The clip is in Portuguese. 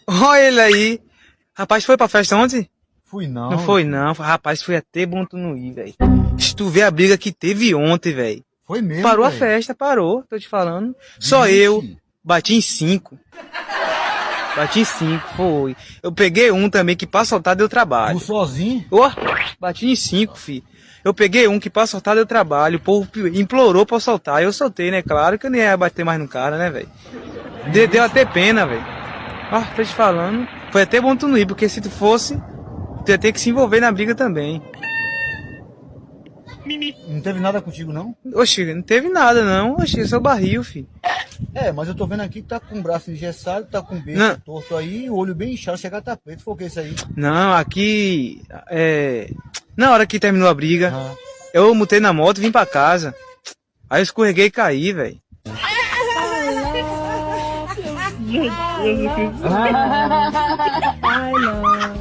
Olha ele aí. Rapaz, foi pra festa ontem? Fui não. Não foi não. Rapaz, foi até bom tu não ir, velho. Se tu vê a briga que teve ontem, velho. Foi mesmo, Parou a véi. festa, parou, tô te falando. Só Vixe. eu bati em 5. Bati em 5, foi. Eu peguei um também que pra soltar deu trabalho. Tu sozinho? Ó, bati em 5, fi. Eu peguei um que pra soltar deu trabalho. O povo implorou pra eu soltar. Eu soltei, né? Claro que eu nem ia bater mais no cara, né, velho? Deu até pena, velho. Ó, tô te falando. Foi até bom tu não ir, porque se tu fosse, tu ia ter que se envolver na briga também. Não teve nada contigo, não? Oxi, não teve nada, não. Oxi, esse é o barril, fi. É, mas eu tô vendo aqui que tá com o braço engessado, tá com o beijo Não. torto aí, o olho bem inchado, chegar a tá preto. Foi o que isso aí? Não, aqui. Na hora que terminou a briga, Ah. eu mutei na moto e vim pra casa. Aí eu escorreguei e caí, velho. I love